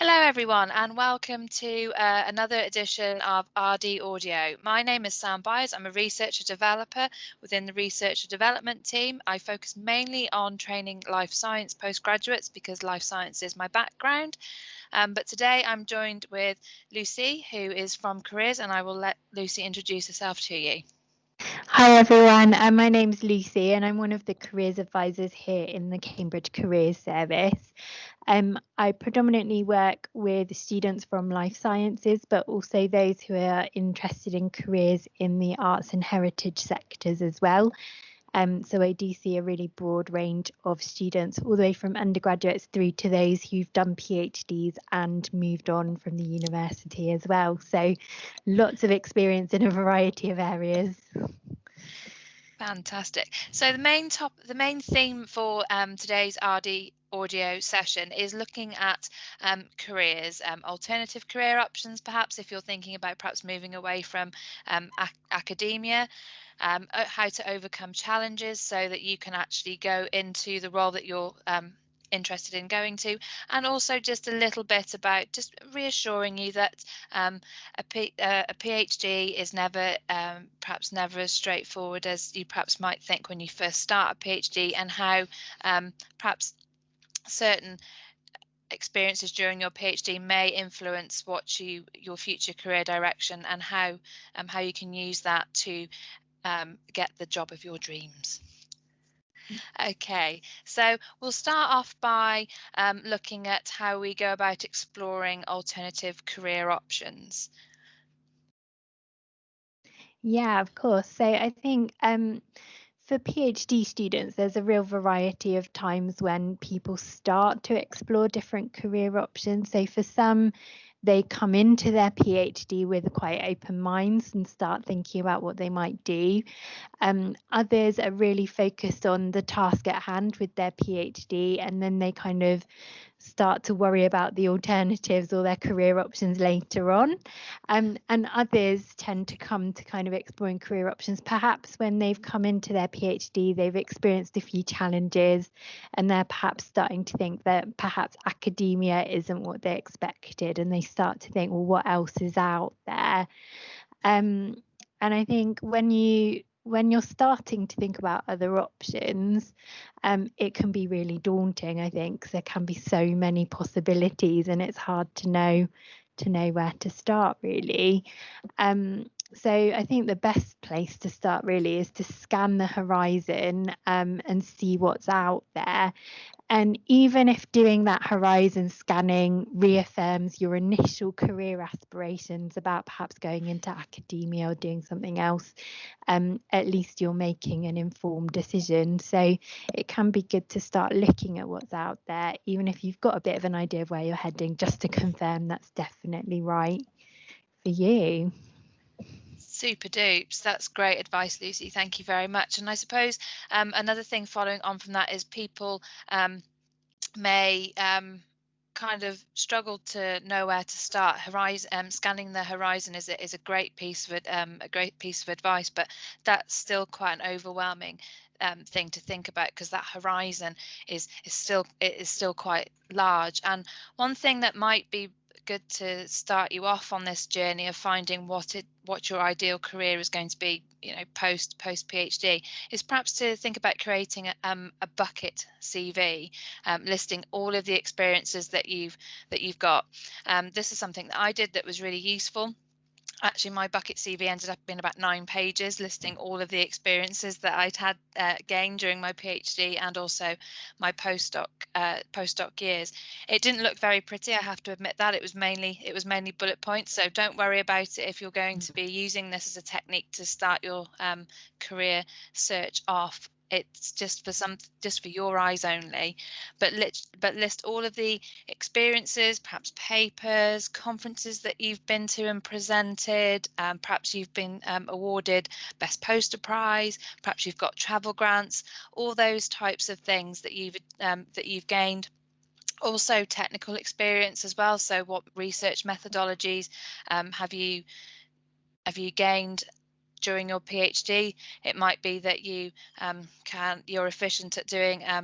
Hello everyone and welcome to another edition of RD Audio. My name is Sam Byers. I'm a researcher developer within the research and development team. I focus mainly on training life science postgraduates because life science is my background. But today I'm joined with Lucy, who is from Careers, and I will let Lucy introduce herself to you. Hi everyone, my name's Lucy and I'm one of the careers advisors here in the Cambridge Careers Service. I predominantly work with students from life sciences, but also those who are interested in careers in the arts and heritage sectors as well. So I do see a really broad range of students, all the way from undergraduates through to those who've done PhDs and moved on from the university as well. So lots of experience in a variety of areas. Fantastic. So the main theme for today's RD audio session is looking at careers, alternative career options, perhaps if you're thinking about perhaps moving away from academia, how to overcome challenges so that you can actually go into the role that you're interested in going to, and also just a little bit about just reassuring you that a PhD is never perhaps never as straightforward as you perhaps might think when you first start a PhD, and how perhaps certain experiences during your PhD may influence your future career direction, and how you can use that to get the job of your dreams. Okay, so we'll start off by looking at how we go about exploring alternative career options. Yeah, of course. So I think for PhD students, there's a real variety of times when people start to explore different career options. So for some, they come into their PhD with quite open minds and start thinking about what they might do. Others are really focused on the task at hand with their PhD, and then they kind of start to worry about the alternatives or their career options later on. And others tend to come to kind of exploring career options perhaps when they've come into their PhD, they've experienced a few challenges, and they're perhaps starting to think that perhaps academia isn't what they expected, and they start to think, well, what else is out there? And I think when you're starting to think about other options, it can be really daunting, I think, 'cause there can be so many possibilities and it's hard to know where to start, really. So I think the best place to start really is to scan the horizon and see what's out there. And even if doing that horizon scanning reaffirms your initial career aspirations about perhaps going into academia or doing something else, at least you're making an informed decision. So it can be good to start looking at what's out there, even if you've got a bit of an idea of where you're heading, just to confirm that's definitely right for you. Super dupes. That's great advice, Lucy. Thank you very much. And I suppose another thing following on from that is people may kind of struggle to know where to start. Scanning the horizon is a great piece of advice, but that's still quite an overwhelming thing to think about, because that horizon is still quite large. And one thing that might be good to start you off on this journey of finding what your ideal career is going to be, post PhD, is perhaps to think about creating a bucket CV, listing all of the experiences that you've got. This is something that I did that was really useful. Actually, my bucket CV ended up being about 9 pages, listing all of the experiences that I'd had gained during my PhD and also my postdoc years. It didn't look very pretty, I have to admit that. It was mainly bullet points. So don't worry about it if you're going to be using this as a technique to start your career search off. It's just for your eyes only, but list all of the experiences, perhaps papers, conferences that you've been to and presented. Perhaps you've been awarded Best Poster Prize. Perhaps you've got travel grants. All those types of things that you've gained. Also, technical experience as well. So, what research methodologies have you gained? during your PhD. It might be that you're efficient at doing a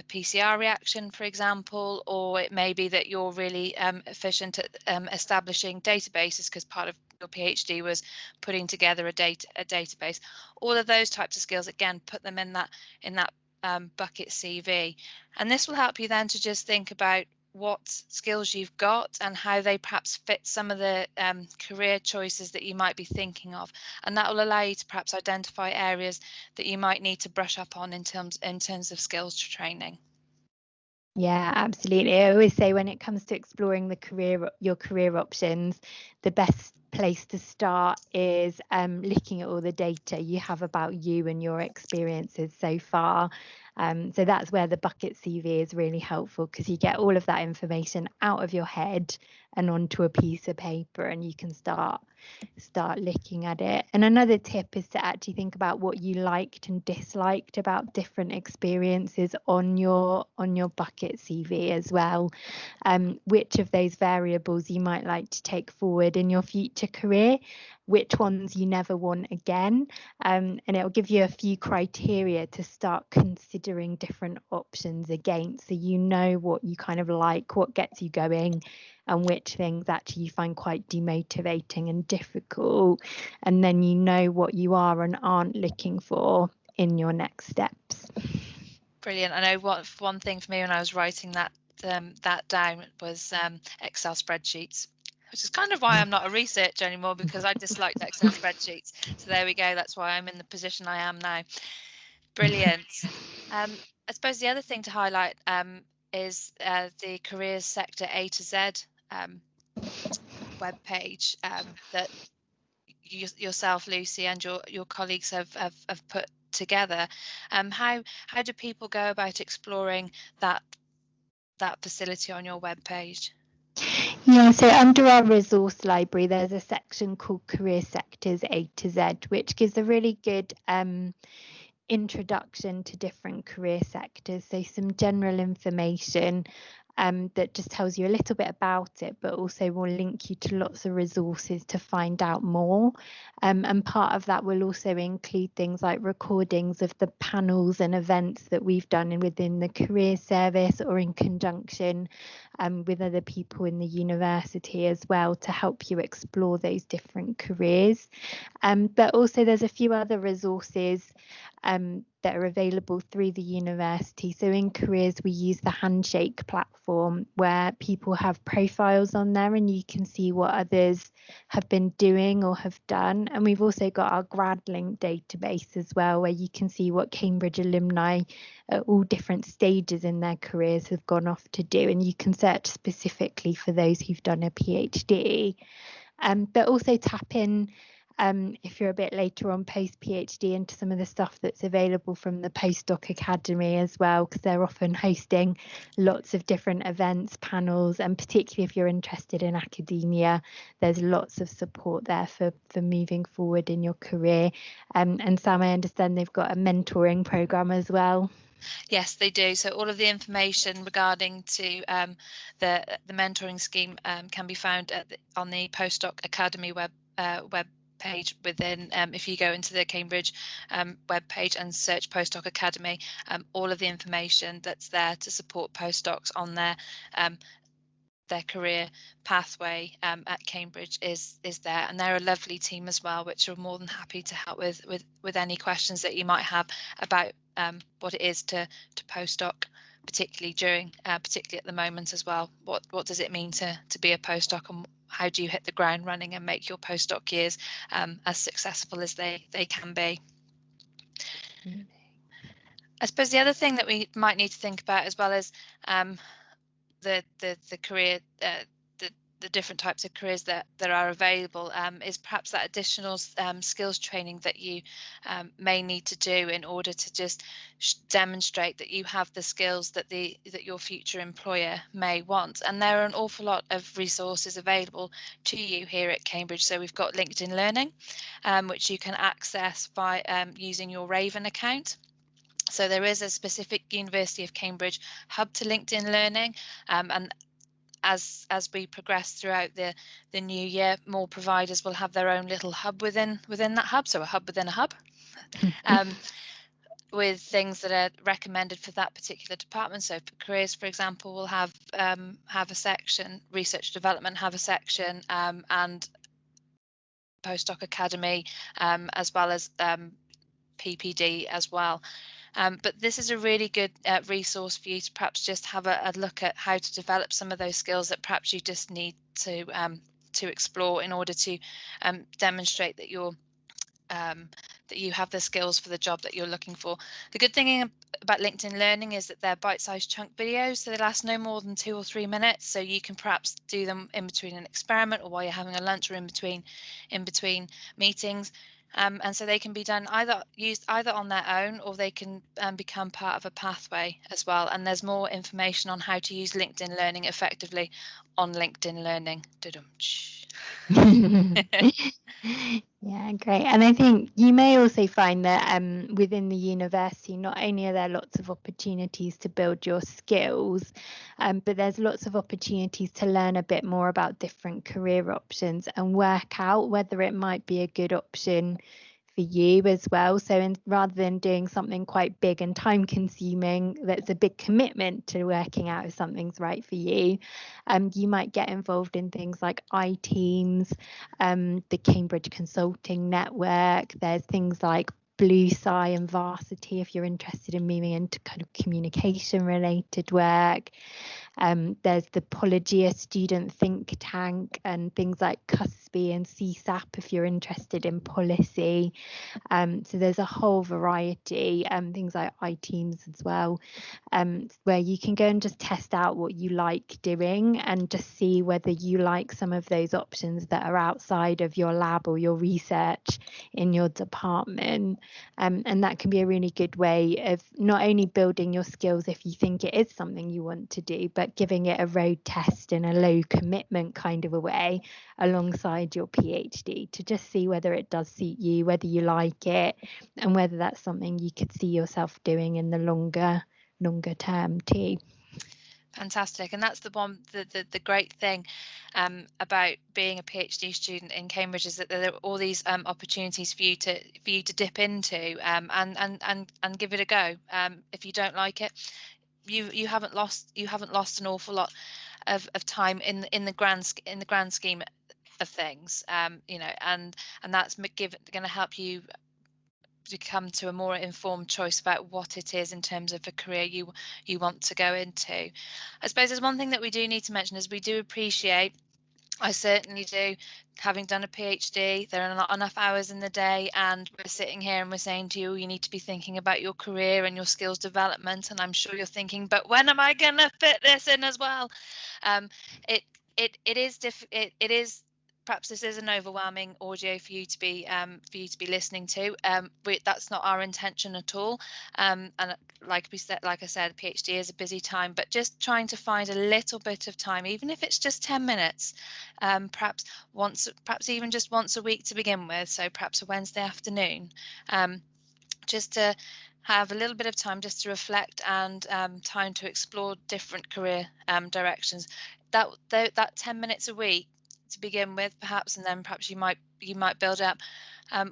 PCR reaction, for example, or it may be that you're really efficient at establishing databases, because part of your PhD was putting together a database. All of those types of skills, again, put them in that bucket CV, and this will help you then to just think about what skills you've got and how they perhaps fit some of the career choices that you might be thinking of, and that will allow you to perhaps identify areas that you might need to brush up on in terms of skills training. Yeah, absolutely. I always say when it comes to exploring your career options, the best place to start is looking at all the data you have about you and your experiences so far. So that's where the bucket CV is really helpful, because you get all of that information out of your head and onto a piece of paper, and you can start looking at it. And another tip is to actually think about what you liked and disliked about different experiences on your bucket CV as well. Which of those variables you might like to take forward in your future career, which ones you never want again, and it'll give you a few criteria to start considering different options against, so you know what you kind of like, what gets you going, and which things actually you find quite demotivating and difficult, and then you know what you are and aren't looking for in your next steps. Brilliant. I know one thing for me when I was writing that down was Excel spreadsheets, which is kind of why I'm not a researcher anymore, because I disliked Excel spreadsheets. So there we go. That's why I'm in the position I am now. Brilliant. I suppose the other thing to highlight is the careers sector A to Z webpage that yourself, Lucy, and your colleagues have put together. How do people go about exploring that facility on your webpage? Yeah, so under our resource library, there's a section called Career Sectors A to Z, which gives a really good introduction to different career sectors. So some general information that just tells you a little bit about it, but also will link you to lots of resources to find out more. And part of that will also include things like recordings of the panels and events that we've done within the career service, or in conjunction with other people in the university as well, to help you explore those different careers. But also there's a few other resources that are available through the university. So in careers, we use the Handshake platform, where people have profiles on there and you can see what others have been doing or have done. And we've also got our GradLink database as well, where you can see what Cambridge alumni at all different stages in their careers have gone off to do, and you can search specifically for those who've done a PhD. But also tap in, if you're a bit later on post-PhD, into some of the stuff that's available from the Postdoc Academy as well, because they're often hosting lots of different events, panels, and particularly if you're interested in academia, there's lots of support there for moving forward in your career. And Sam, I understand they've got a mentoring program as well. Yes, they do. So all of the information regarding to the mentoring scheme can be found on the Postdoc Academy web page within, if you go into the Cambridge web page and search Postdoc Academy, all of the information that's there to support postdocs on their career pathway at Cambridge is there, and they're a lovely team as well, which are more than happy to help with any questions that you might have about what it is to postdoc, particularly at the moment as well. What does it mean to be a postdoc, and how do you hit the ground running and make your postdoc years as successful as they can be? I suppose the other thing that we might need to think about as well is the career, the different types of careers that are available, is perhaps that additional skills training that you may need to do in order to just demonstrate that you have the skills that your future employer may want. And there are an awful lot of resources available to you here at Cambridge. So we've got LinkedIn Learning, which you can access by using your Raven account. So there is a specific University of Cambridge hub to LinkedIn Learning, and as we progress throughout the new year, more providers will have their own little hub within that hub, so a hub within a hub, with things that are recommended for that particular department. So for careers, for example, will have a section, research development have a section, and postdoc academy, as well as PPD as well. But this is a really good resource for you to perhaps just have a look at how to develop some of those skills that perhaps you just need to explore in order to demonstrate that that you have the skills for the job that you're looking for. The good thing about LinkedIn Learning is that they're bite-sized chunk videos, so they last no more than 2 or 3 minutes. So you can perhaps do them in between an experiment, or while you're having a lunch, or in between meetings. And so they can be done used either on their own, or they can become part of a pathway as well. And there's more information on how to use LinkedIn Learning effectively on LinkedIn Learning. Yeah, great. And I think you may also find that within the university, not only are there lots of opportunities to build your skills, but there's lots of opportunities to learn a bit more about different career options and work out whether it might be a good option for you as well. So rather than doing something quite big and time consuming, that's a big commitment to working out if something's right for you, you might get involved in things like iTeams, the Cambridge Consulting Network. There's things like Blue Sky and Varsity if you're interested in moving into kind of communication related work. There's the Pologia Student Think Tank and things like CUSP and CSAP if you're interested in policy. So there's a whole variety, things like iTeams as well, where you can go and just test out what you like doing and just see whether you like some of those options that are outside of your lab or your research in your department. And that can be a really good way of not only building your skills if you think it is something you want to do, but giving it a road test in a low commitment kind of a way alongside your PhD to just see whether it does suit you, whether you like it, and whether that's something you could see yourself doing in the longer term too. Fantastic. And that's the great thing about being a PhD student in Cambridge, is that there are all these opportunities for you to dip into and give it a go. If you don't like it, you haven't lost an awful lot of time in the grand scheme of things, and that's going to help you to come to a more informed choice about what it is in terms of a career you want to go into. I suppose there's one thing that we do need to mention is we do appreciate, I certainly do, having done a PhD, there are not enough hours in the day, and we're sitting here and we're saying to you, you need to be thinking about your career and your skills development, and I'm sure you're thinking, but when am I going to fit this in as well? It is perhaps this is an overwhelming audio for you to be listening to. That's not our intention at all. And like I said, PhD is a busy time, but just trying to find a little bit of time, even if it's just 10 minutes, perhaps even just once a week to begin with. So perhaps a Wednesday afternoon, just to have a little bit of time just to reflect and time to explore different career directions. That 10 minutes a week to begin with, perhaps, and then perhaps you might build up,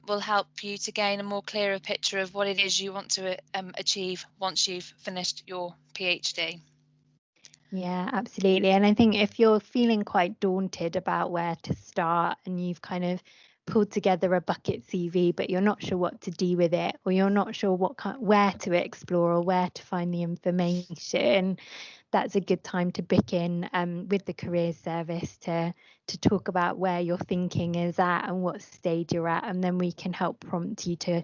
will help you to gain a more clearer picture of what it is you want to achieve once you've finished your PhD. Yeah, absolutely. And I think if you're feeling quite daunted about where to start and you've kind of pulled together a bucket CV, but you're not sure what to do with it, or you're not sure where to explore or where to find the information, that's a good time to book in with the Careers Service to talk about where your thinking is at and what stage you're at, and then we can help prompt you to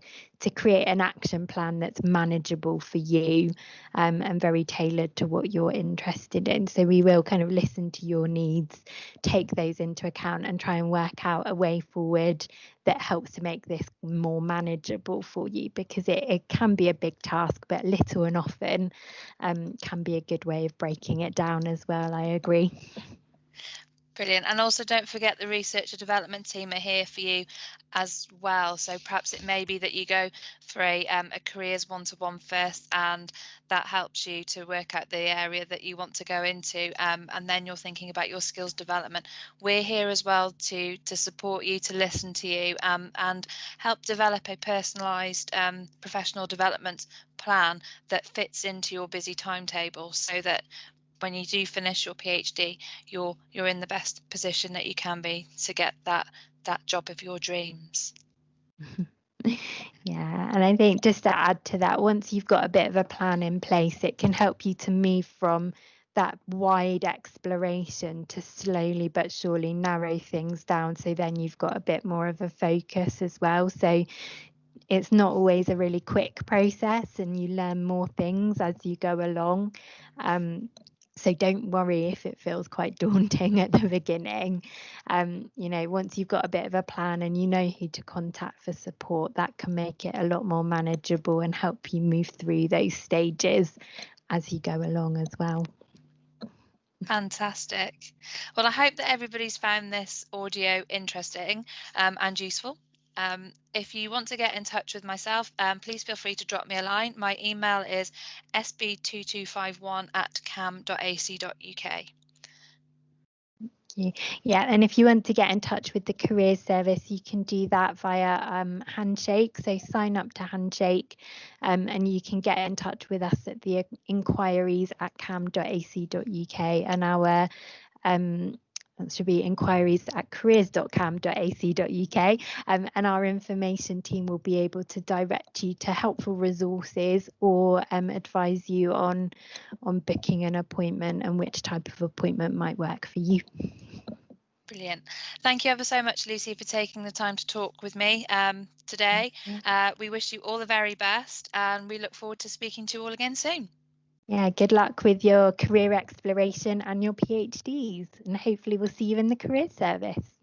create an action plan that's manageable for you and very tailored to what you're interested in. So we will kind of listen to your needs, take those into account, and try and work out a way forward that helps to make this more manageable for you, because it can be a big task, but little and often can be a good way of breaking it down as well. I agree. Brilliant. And also don't forget the research and development team are here for you as well. So perhaps it may be that you go for a careers one-to-one first, and that helps you to work out the area that you want to go into, and then you're thinking about your skills development. We're here as well to support you, to listen to you, and help develop a personalised professional development plan that fits into your busy timetable, so that when you do finish your PhD, you're in the best position that you can be to get that job of your dreams. Yeah, and I think just to add to that, once you've got a bit of a plan in place, it can help you to move from that wide exploration to slowly but surely narrow things down. So then you've got a bit more of a focus as well. So it's not always a really quick process, and you learn more things as you go along. So don't worry if it feels quite daunting at the beginning. Once you've got a bit of a plan and you know who to contact for support, that can make it a lot more manageable and help you move through those stages as you go along as well. Fantastic. Well, I hope that everybody's found this audio interesting and useful. If you want to get in touch with myself, please feel free to drop me a line. My email is sb2251@cam.ac.uk. Yeah, and if you want to get in touch with the careers service, you can do that via Handshake. So sign up to Handshake, and you can get in touch with us at the inquiries@cam.ac.uk, and our that should be inquiries@careers.cam.ac.uk, and our information team will be able to direct you to helpful resources or advise you on booking an appointment and which type of appointment might work for you. Brilliant. Thank you ever so much, Lucy, for taking the time to talk with me today. We wish you all the very best, and we look forward to speaking to you all again soon. Yeah, good luck with your career exploration and your PhDs, and hopefully we'll see you in the career service.